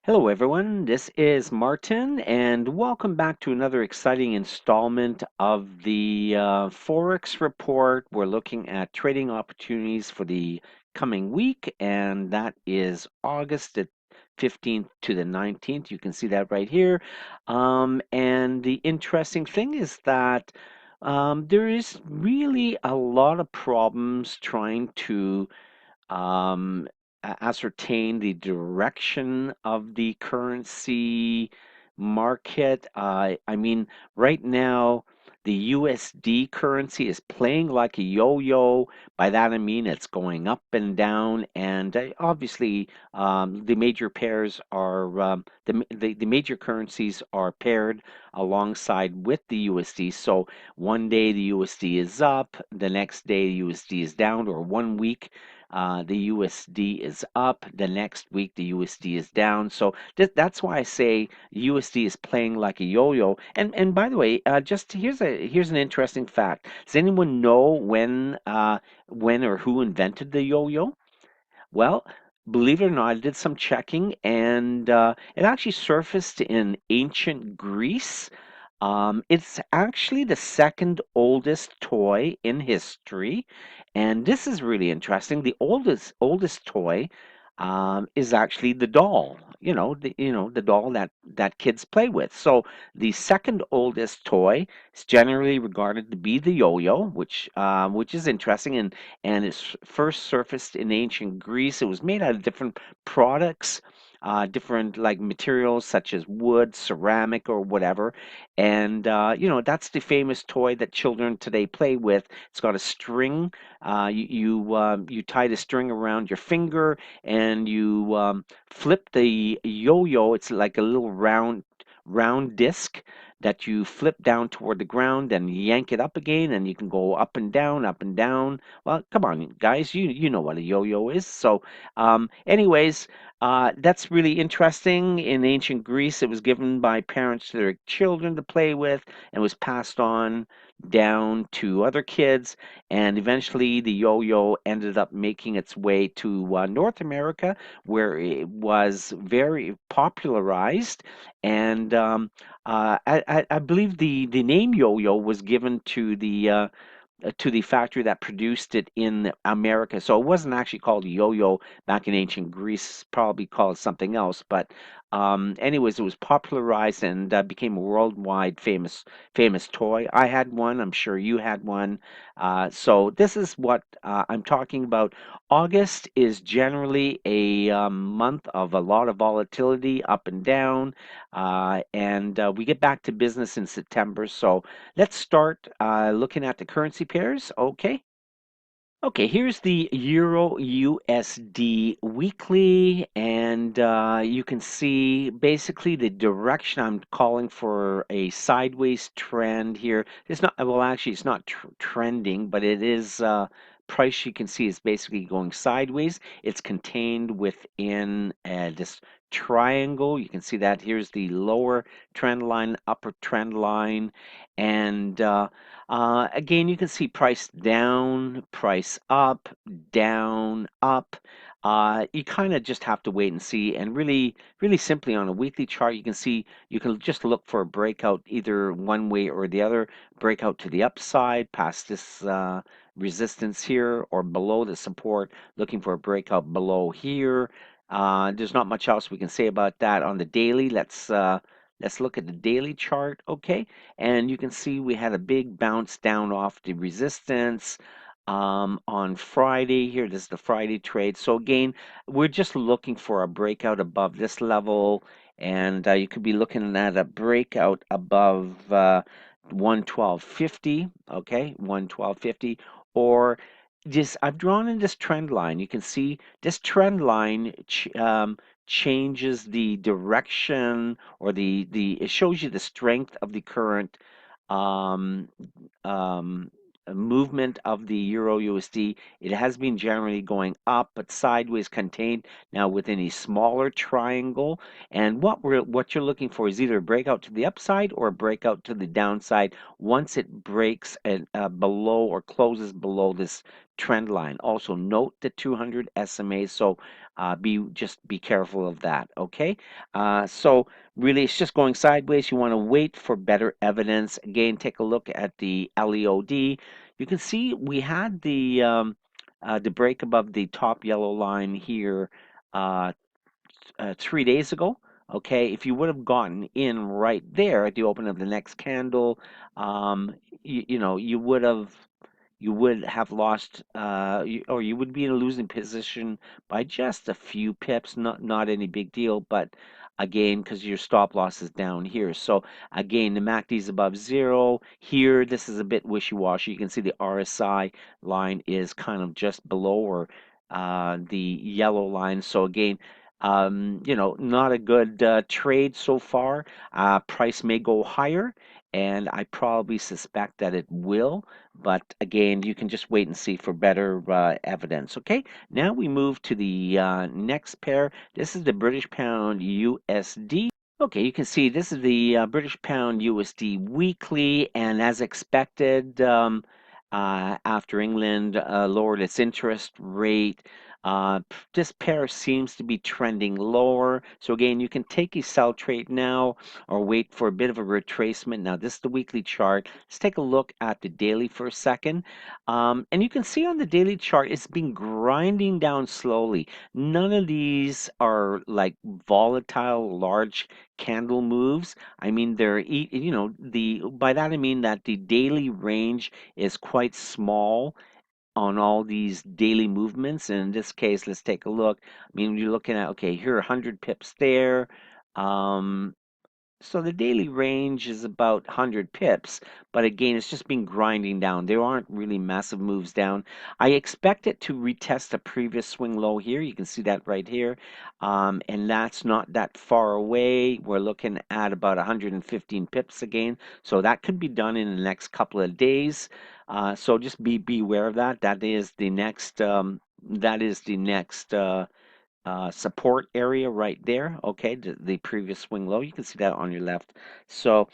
Hello, everyone. This is Martin, and welcome back to another exciting installment of the Forex Report. We're looking at trading opportunities for the coming week, and that is August the 15th to the 19th. You can see that right here. And the interesting thing is that there is really a lot of problems trying to um, ascertain the direction of the currency market. I mean, right now, the USD currency is playing like a yo-yo. By that I mean it's going up and down, and obviously the major pairs are the major currencies are paired alongside with the USD. So one day the USD is up, the next day the USD is down, or 1 week the USD is up. The next week, the USD is down. So that's why I say USD is playing like a yo-yo. And by the way, just here's an interesting fact. Does anyone know when or who invented the yo-yo? Well, believe it or not, I did some checking, and it actually surfaced in ancient Greece. It's actually the second oldest toy in history, and this is really interesting. The oldest toy is actually the doll. The doll that kids play with. So the second oldest toy is generally regarded to be the yo-yo, which is interesting, and it's first surfaced in ancient Greece. It was made out of different products, different like materials such as wood, ceramic, or whatever. And that's the famous toy that children today play with. It's got a string. You tie the string around your finger, and you flip the yo-yo. It's like a little round disc that you flip down toward the ground and yank it up again, and you can go up and down, up and down. Well, come on, guys, you know what a yo-yo is. So, anyways, that's really interesting. In ancient Greece, it was given by parents to their children to play with, and was passed on down to other kids. And eventually, the yo-yo ended up making its way to North America, where it was very popularized. And I believe the name yo-yo was given to the factory that produced it in America. So it wasn't actually called yo-yo back in ancient Greece, probably called something else. But anyways, it was popularized and became a worldwide famous toy. I had one. I'm sure you had one. So this is what I'm talking about. August is generally a month of a lot of volatility up and down, and we get back to business in September. So let's start looking at the currency pairs. Okay. Okay, here's the Euro USD weekly, and you can see basically the direction. I'm calling for a sideways trend here. It's not, well, actually, it's not trending, but it is price you can see is basically going sideways. It's contained within this triangle. You can see that here's the lower trend line, upper trend line, and again, you can see price down, price up, down, up. You kind of just have to wait and see. And really simply on a weekly chart, you can see you can just look for a breakout either one way or the other, breakout to the upside past this resistance here or below the support, looking for a breakout below here. There's not much else we can say about that on the daily. Let's look at the daily chart, okay? And you can see we had a big bounce down off the resistance on Friday here. This is the Friday trade. So again, we're just looking for a breakout above this level, and you could be looking at a breakout above 112.50, okay? 112.50, or just I've drawn in this trend line. You can see this trend line changes the direction, or the it shows you the strength of the current um, um, movement of the Euro USD. It has been generally going up, but sideways, contained now within a smaller triangle. And what you're looking for is either a breakout to the upside or a breakout to the downside once it breaks below or closes below this trend line. Also note the 200 SMA. So Just be careful of that. Okay. So really, it's just going sideways. You want to wait for better evidence. Again, take a look at the LEOD. You can see we had the break above the top yellow line here uh, 3 days ago. Okay, if you would have gotten in right there at the open of the next candle, um, you know, you would have lost, or you would be in a losing position by just a few pips, not any big deal, but again, because your stop loss is down here. So again, the MACD is above zero. Here, this is a bit wishy-washy. You can see the RSI line is kind of just below or the yellow line. So again, you know, not a good trade so far. Price may go higher, and I probably suspect that it will. But again, you can just wait and see for better evidence. Okay, now we move to the next pair. This is the British Pound USD. Okay, you can see this is the British Pound USD weekly, and as expected, after England lowered its interest rate, this pair seems to be trending lower. So again, you can take a sell trade now or wait for a bit of a retracement. Now, this is the weekly chart. Let's take a look at the daily for a second. And you can see on the daily chart, it's been grinding down slowly. None of these are like volatile, large candle moves. I mean, you know, by that I mean that the daily range is quite small on all these daily movements. And in this case, let's take a look. I mean, you're looking at, okay, here are 100 pips there. Um, so the daily range is about 100 pips, but again, it's just been grinding down. There aren't really massive moves down. I expect it to retest a previous swing low here. You can see that right here. And that's not that far away. We're looking at about 115 pips again. So that could be done in the next couple of days. So just be aware of that. That is the next support area right there. Okay, the previous swing low. You can see that on your left. So,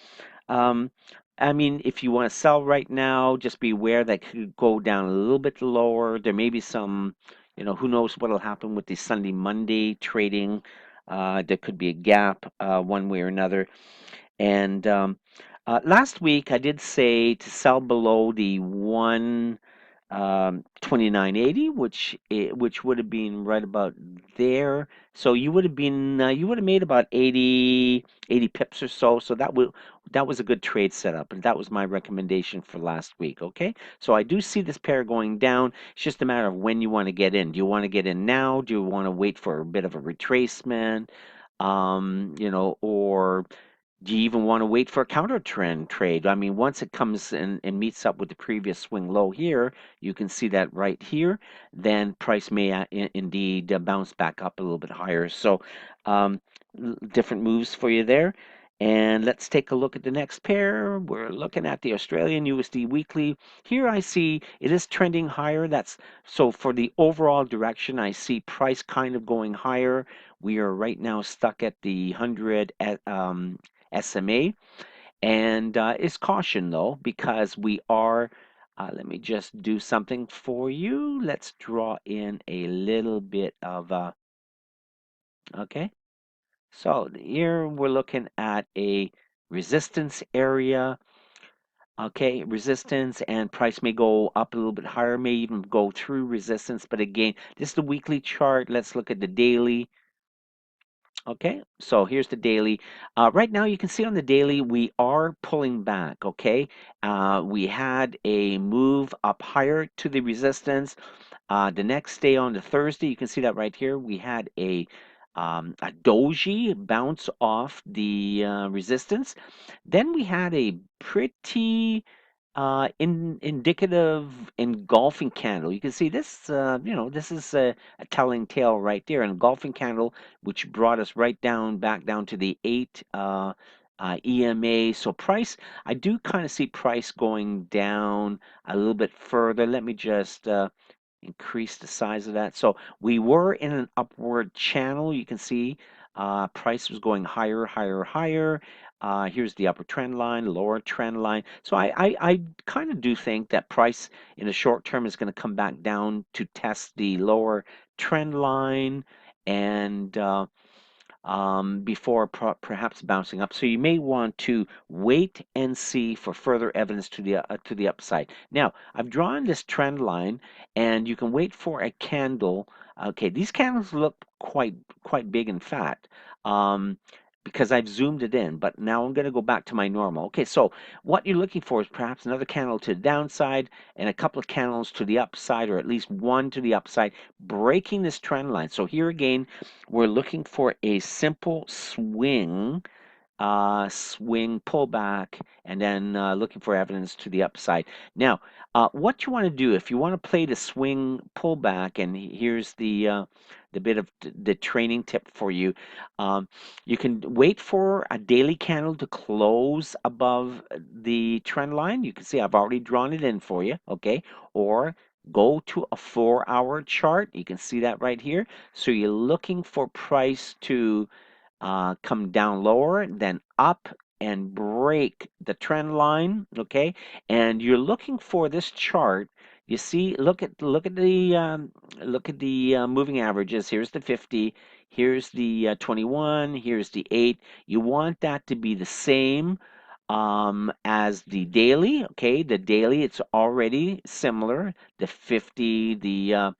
um, I mean, if you want to sell right now, just be aware that could go down a little bit lower. There may be some, you know, who knows what will happen with the Sunday, Monday trading. There could be a gap one way or another. And last week I did say to sell below the 2980, which would have been right about there. So you would have made about 80 pips or so. So that was a good trade setup, and that was my recommendation for last week. Okay, so I do see this pair going down. It's just a matter of when you want to get in. Do you want to get in now? Do you want to wait for a bit of a retracement? You know, or do you even want to wait for a counter trend trade? I mean, once it comes in and meets up with the previous swing low here, you can see that right here, then price may indeed bounce back up a little bit higher. So, um, different moves for you there. And let's take a look at the next pair. We're looking at the Australian USD weekly. Here I see it is trending higher. That's so for the overall direction, I see price kind of going higher. We are right now stuck at the 100 SMA. And it's caution though, because we are, let me just do something for you. Let's draw in a little bit of, okay. So here we're looking at a resistance area. Okay, resistance and price may go up a little bit higher, may even go through resistance. But again, this is the weekly chart. Let's look at the daily. Okay, so here's the daily. Right now, you can see on the daily, we are pulling back. Okay, we had a move up higher to the resistance. The next day on the Thursday, you can see that right here, we had a doji bounce off the resistance. Then we had a pretty indicative engulfing candle. You can see this, you know, this is a telling tale right there. An engulfing candle, which brought us right down, back down to the 8 EMA. So price, I do kind of see price going down a little bit further. Let me just increase the size of that. So we were in an upward channel. You can see price was going higher, higher, higher. Here's the upper trend line, lower trend line. So I kind of do think that price in the short term is going to come back down to test the lower trend line. and before perhaps bouncing up. So you may want to wait and see for further evidence to the upside. Now, I've drawn this trend line, and you can wait for a candle. Okay, these candles look quite big and fat. Because I've zoomed it in, but now I'm going to go back to my normal. Okay, so what you're looking for is perhaps another candle to the downside and a couple of candles to the upside, or at least one to the upside, breaking this trend line. So here again, we're looking for a simple swing pullback, and then looking for evidence to the upside. Now, what you want to do if you want to play the swing pullback, and here's the bit of the training tip for you. You can wait for a daily candle to close above the trend line. You can see I've already drawn it in for you, okay? Or go to a 4-hour chart. You can see that right here. So you're looking for price to come down lower, then up and break the trend line, okay? And you're looking for this chart. You see, look at the moving averages. Here's the 50. Here's the 21. Here's the 8. You want that to be the same as the daily. Okay, the daily, it's already similar. The 50, the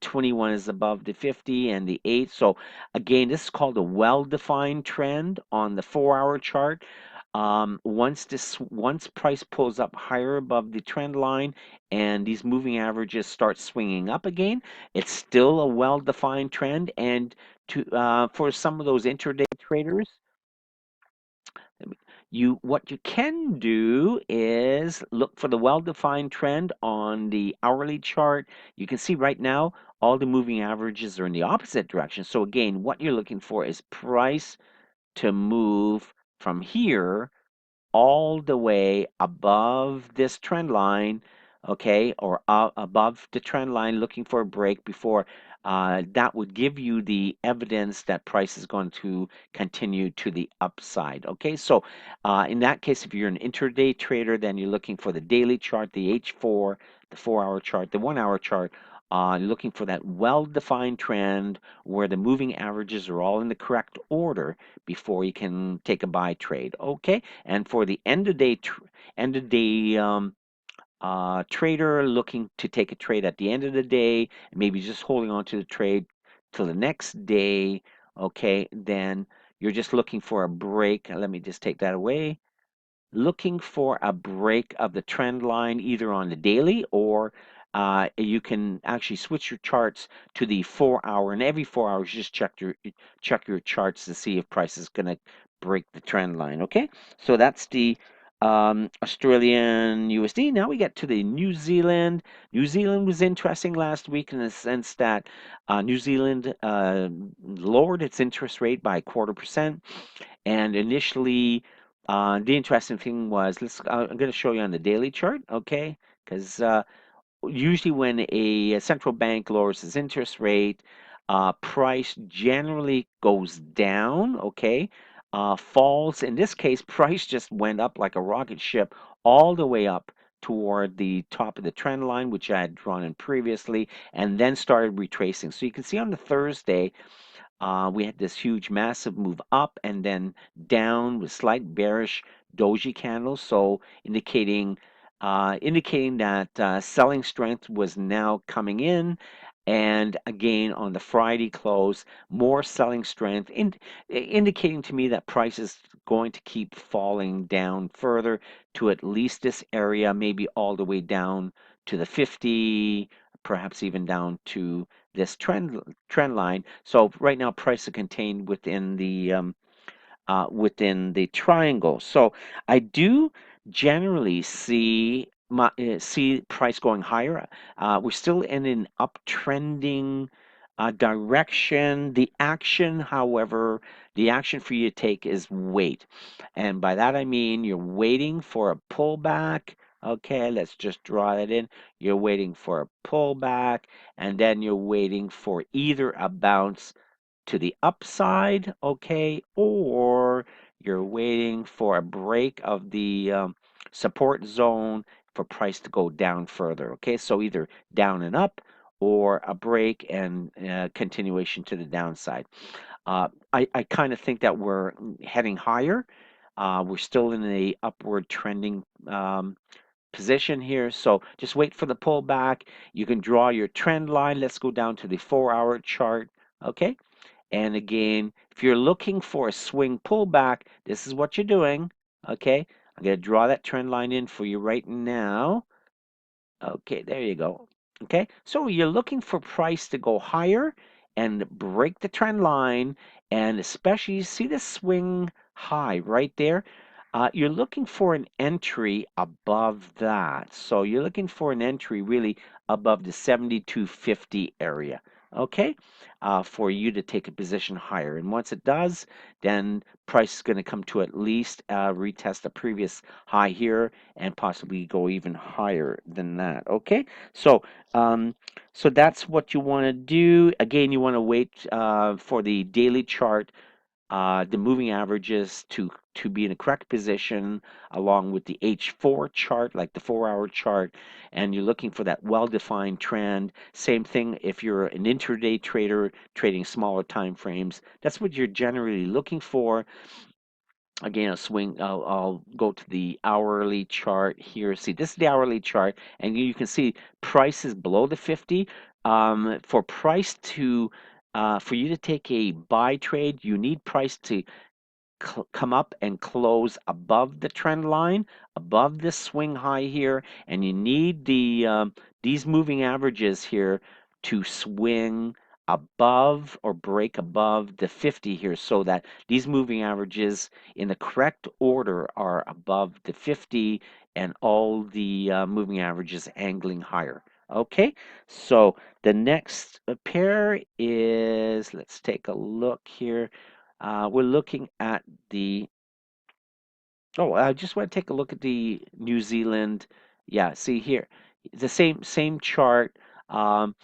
21 is above the 50, and the 8. So again, this is called a well-defined trend on the 4-hour chart. Once price pulls up higher above the trend line and these moving averages start swinging up again, it's still a well-defined trend. And for some of those intraday traders, what you can do is look for the well-defined trend on the hourly chart. You can see right now all the moving averages are in the opposite direction. So again, what you're looking for is price to move from here all the way above this trend line, okay, or above the trend line, looking for a break before that would give you the evidence that price is going to continue to the upside. Okay, so in that case, if you're an intraday trader, then you're looking for the daily chart, the H4, the 4-hour chart, the 1-hour chart. Looking for that well-defined trend where the moving averages are all in the correct order before you can take a buy trade. Okay, and for the end of day trader looking to take a trade at the end of the day, maybe just holding on to the trade till the next day. Okay, then you're just looking for a break. Let me just take that away. Looking for a break of the trend line either on the daily, or you can actually switch your charts to the 4-hour, and every 4 hours just check your charts to see if price is going to break the trend line. Okay, so that's the Australian USD. Now we get to the New Zealand. New Zealand was interesting last week in the sense that New Zealand lowered its interest rate by 1/4%. And initially, the interesting thing was, I'm going to show you on the daily chart, okay? Because usually when a central bank lowers its interest rate, price generally goes down, okay? Falls. In this case, price just went up like a rocket ship all the way up toward the top of the trend line, which I had drawn in previously, and then started retracing. So you can see on the Thursday, we had this huge, massive move up and then down with slight bearish doji candles, so indicating that selling strength was now coming in. And again, on the Friday close, more selling strength, indicating to me that price is going to keep falling down further to at least this area, maybe all the way down to the 50, perhaps even down to this trend line. So right now, price is contained within the triangle. So I do generally see price going higher. We're still in an uptrending direction. The action for you to take is wait. And by that I mean you're waiting for a pullback. Okay, let's just draw that in. You're waiting for a pullback, and then you're waiting for either a bounce to the upside, okay, or you're waiting for a break of the support zone for price to go down further, okay? So either down and up or a break and continuation to the downside. I kind of think that we're heading higher. We're still in a upward trending position here. So just wait for the pullback. You can draw your trend line. Let's go down to the 4-hour chart. Okay. And again, if you're looking for a swing pullback, this is what you're doing. Okay. I'm going to draw that trend line in for you right now. Okay, there you go. Okay, so you're looking for price to go higher and break the trend line, and especially you see the swing high right there. You're looking for an entry above that. So you're looking for an entry really above the 7250 area. Okay, for you to take a position higher. And once it does, then price is going to come to at least retest a previous high here and possibly go even higher than that. Okay, so um, so that's what you want to do. Again, you want to wait for the daily chart, the moving averages to be in a correct position along with the H4 chart, like the 4-hour chart, and you're looking for that well-defined trend. Same thing if you're an intraday trader trading smaller time frames. That's what you're generally looking for. Again, I'll go to the hourly chart here. See, this is the hourly chart, and you can see price is below the 50. For price to for you to take a buy trade, you need price to come up and close above the trend line, above this swing high here, and you need these moving averages here to swing above or break above the 50 here, so that these moving averages in the correct order are above the 50 and all the moving averages angling higher. Okay, so the next pair is, let's take a look here. We're looking at the, oh, I just want to take a look at the New Zealand. Yeah, see here, the same chart. Um,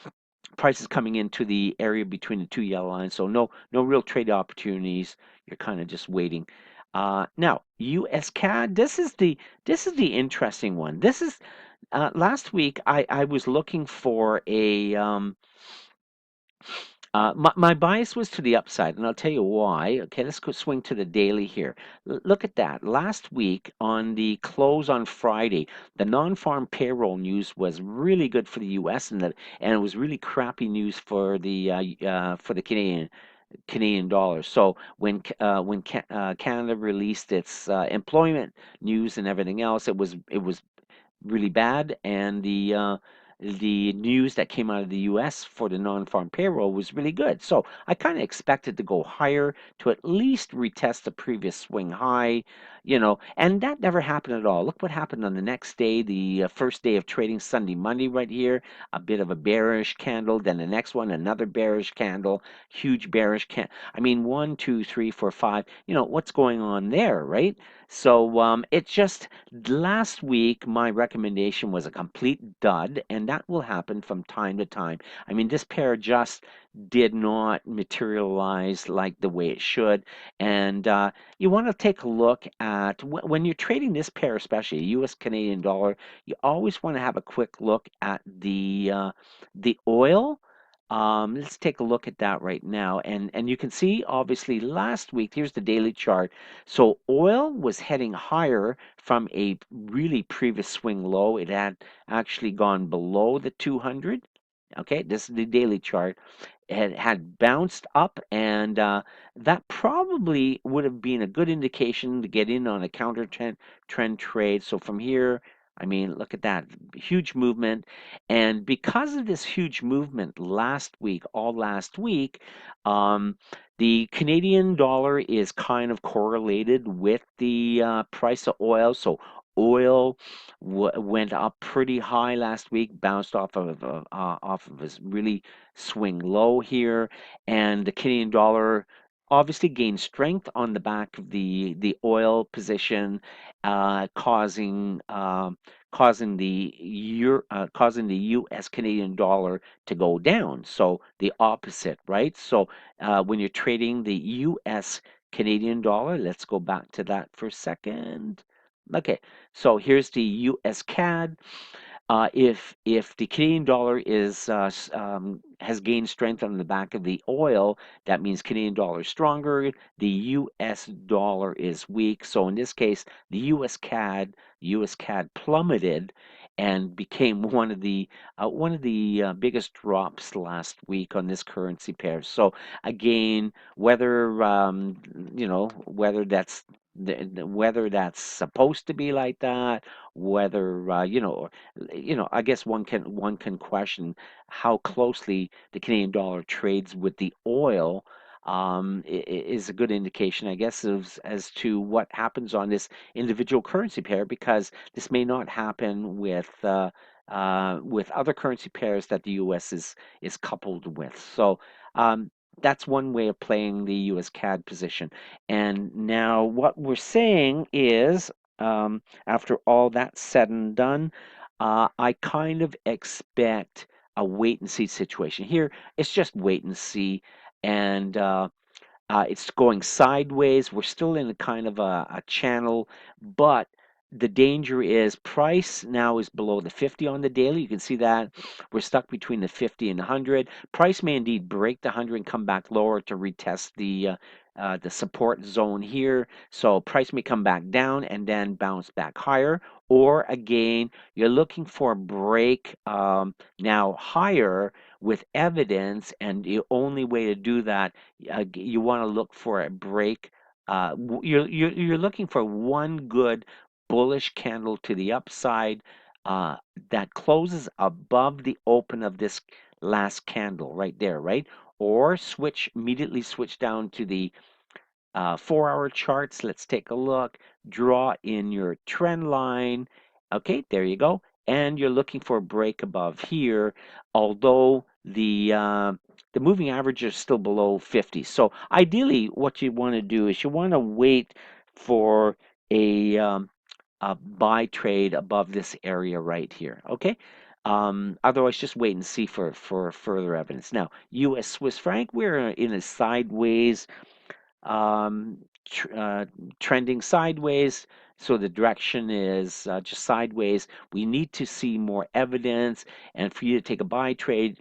Prices coming into the area between the two yellow lines, so no real trade opportunities. You're kind of just waiting. Now, USCAD. This is the interesting one. This is last week I was looking for a my bias was to the upside, and I'll tell you why. Okay, let's go swing to the daily here. Look at that. Last week on the close on Friday, the non-farm payroll news was really good for the U.S. and it was really crappy news for the Canadian dollar. So when Canada released its employment news and everything else, it was really bad, and the news that came out of the U.S. for the non-farm payroll was really good. So I kind of expected to go higher to at least retest the previous swing high, and that never happened at all. Look what happened on the next day, the first day of trading, Sunday, Monday, right here, a bit of a bearish candle. Then the next one, another bearish candle, huge bearish candle. I mean, 1, 2, 3, 4, 5. What's going on there, right? So it's just last week, my recommendation was a complete dud, and that will happen from time to time. I mean, this pair just did not materialize like the way it should. And you want to take a look at when you're trading this pair, especially US Canadian dollar, you always want to have a quick look at the oil. Let's take a look at that right now. And you can see, obviously, last week, here's the daily chart. So oil was heading higher from a really previous swing low. It had actually gone below the 200. Okay, this is the daily chart. It had bounced up, and that probably would have been a good indication to get in on a counter trend trade. So from here, I mean, look at that huge movement. And because of this huge movement last week, all last week, um, the Canadian dollar is kind of correlated with the price of oil. So oil went up pretty high last week, bounced off of this really swing low here, and the Canadian dollar obviously gained strength on the back of the oil position, causing causing the U.S. Canadian dollar to go down. So the opposite, right? So when you're trading the U.S. Canadian dollar, let's go back to that for a second. Okay, so here's the U.S. CAD. If the Canadian dollar has gained strength on the back of the oil, that means Canadian dollar is stronger. The U.S. dollar is weak. So in this case, the U.S. CAD plummeted and became one of the biggest drops last week on this currency pair. So again, whether that's supposed to be like that, whether I guess one can question how closely the Canadian dollar trades with the oil. Is a good indication, I guess, as to what happens on this individual currency pair, because this may not happen with other currency pairs that the U.S. is coupled with. So that's one way of playing the U.S. CAD position. And now what we're saying is, after all that's said and done, I kind of expect a wait and see situation. Here, it's just wait and see. And it's going sideways. We're still in a kind of a channel, but the danger is price now is below the 50 on the daily. You can see that we're stuck between the 50 and 100. Price may indeed break the 100 and come back lower to retest the support zone here. So price may come back down and then bounce back higher. Or again, you're looking for a break now higher with evidence, and the only way to do that, you want to look for a break. You're looking for one good bullish candle to the upside uh, that closes above the open of this last candle right there, right? Or immediately switch down to the 4-hour charts. Let's take a look. Draw in your trend line. Okay, there you go. And you're looking for a break above here, although the moving average is still below 50. So ideally, what you want to do is you want to wait for a buy trade above this area right here. Okay. Otherwise, just wait and see for further evidence. Now, U.S. Swiss franc, we're in a sideways um, tr trending sideways. So the direction is just sideways. We need to see more evidence, and for you to take a buy trade,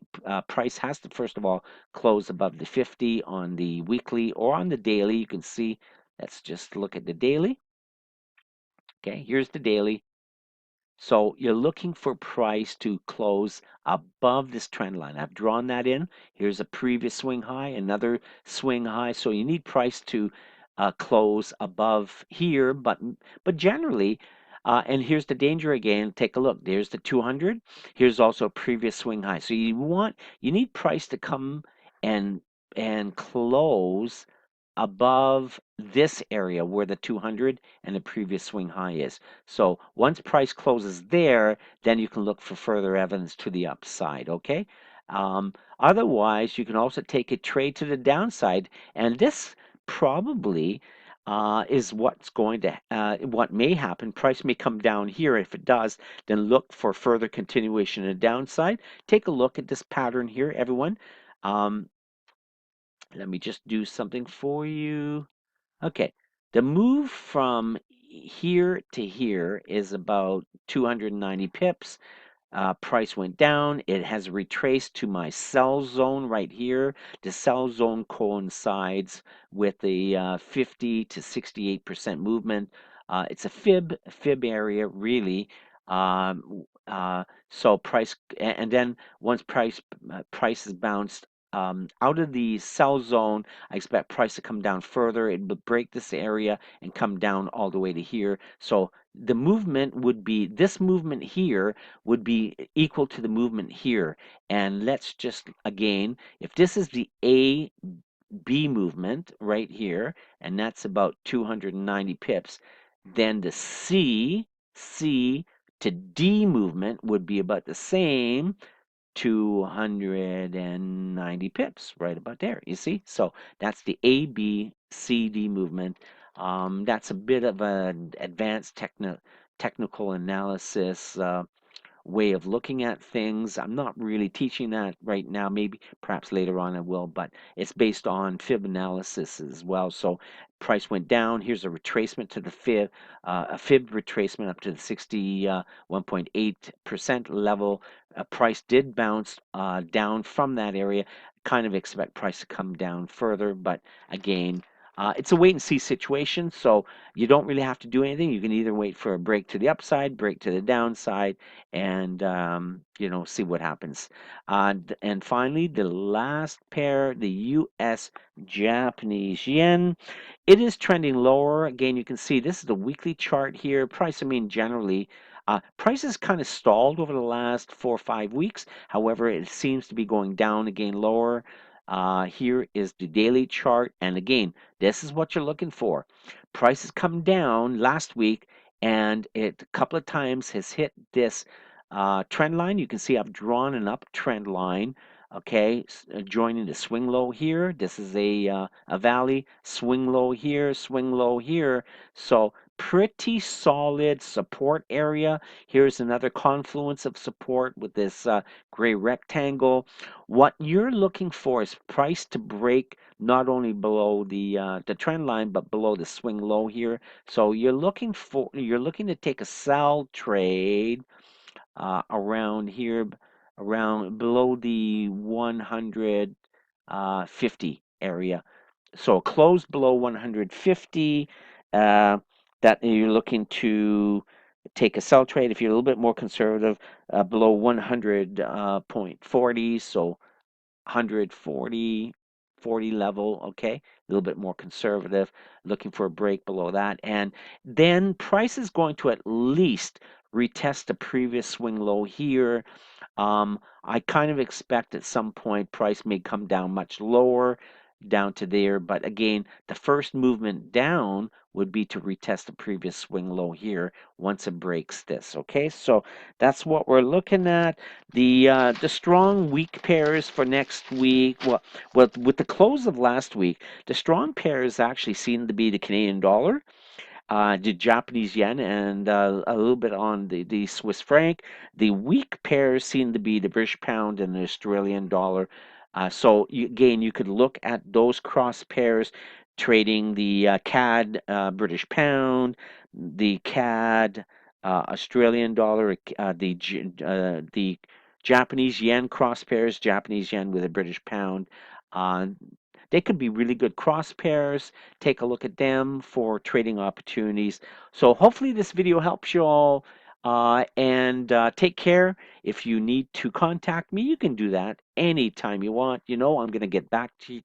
price has to first of all close above the 50 on the weekly or on the daily. You can see. Let's just look at the daily. Okay, here's the daily. So you're looking for price to close above this trend line. I've drawn that in. Here's a previous swing high, another swing high. So you need price to close above here, but generally, and here's the danger again. Take a look. There's the 200. Here's also a previous swing high. So you need price to come and close above this area where the 200 and the previous swing high is. So once price closes there, then you can look for further evidence to the upside, okay? Otherwise, you can also take a trade to the downside, and this probably is what may happen. Price may come down here. If it does, then look for further continuation in the downside. Take a look at this pattern here, everyone. Um, Let me just do something for you. Okay, the move from here to here is about 290 pips. Price went down. It has retraced to my sell zone right here. The sell zone coincides with the 50 to 68% movement. It's a fib area really. So price, and then once price is bounced out of the sell zone, I expect price to come down further. It would break this area and come down all the way to here. So the movement would be, this movement here would be equal to the movement here. And let's just, again, if this is the A, B movement right here, and that's about 290 pips, then the C to D movement would be about the same, 290 pips, right about there. You see? So that's the A, B, C, D movement. That's a bit of an advanced technical analysis way of looking at things. I'm not really teaching that right now. Maybe perhaps later on I will, but it's based on fib analysis as well. So price went down. Here's a retracement to the fib, a fib retracement up to the 61.8% level. Price did bounce down from that area. Kind of expect price to come down further, but again, it's a wait and see situation, so you don't really have to do anything. You can either wait for a break to the upside, break to the downside, and see what happens. And finally, the last pair, the U.S. Japanese yen. It is trending lower. Again, you can see this is the weekly chart here. Price, I mean, generally, price has kind of stalled over the last 4 or 5 weeks. However, it seems to be going down again lower. Here is the daily chart. And again, this is what you're looking for. Price has come down last week and it a couple of times has hit this trend line. You can see I've drawn an uptrend line. Okay, joining the swing low here. This is a valley. Swing low here, swing low here. So pretty solid support area. Here's another confluence of support with this gray rectangle. What you're looking for is price to break not only below the trend line but below the swing low here. So you're looking to take a sell trade around here, around below the 150 area. So close below 150, that you're looking to take a sell trade. If you're a little bit more conservative, below 100.40, so 140 level, okay, a little bit more conservative, looking for a break below that, and then price is going to at least retest the previous swing low here. I kind of expect at some point price may come down much lower, down to there, but again, the first movement down would be to retest the previous swing low here once it breaks this. Okay, so that's what we're looking at. The strong weak pairs for next week. Well, with the close of last week, the strong pairs actually seem to be the Canadian dollar, the Japanese yen, and a little bit on the Swiss franc. The weak pairs seem to be the British pound and the Australian dollar. So again, you could look at those cross pairs trading the CAD British pound, the CAD Australian dollar, the Japanese yen cross pairs, Japanese yen with a British pound. Uh, they could be really good cross pairs. Take a look at them for trading opportunities. So hopefully this video helps you all. And take care. If you need to contact me, you can do that anytime you want. You know, I'm going to get back to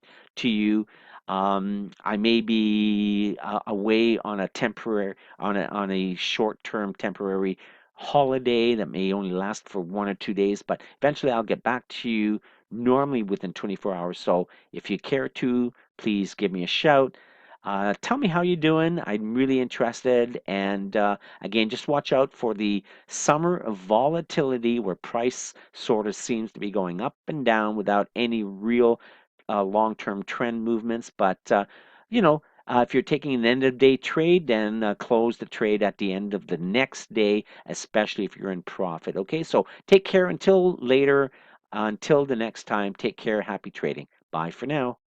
you. I may be away on a temporary, on a short-term temporary holiday that may only last for 1 or 2 days, but eventually I'll get back to you normally within 24 hours. So if you care to, please give me a shout. Tell me how you're doing. I'm really interested. And again, just watch out for the summer of volatility where price sort of seems to be going up and down without any real long-term trend movements. But, if you're taking an end of day trade, then close the trade at the end of the next day, especially if you're in profit. Okay, so take care until later. Until the next time, take care. Happy trading. Bye for now.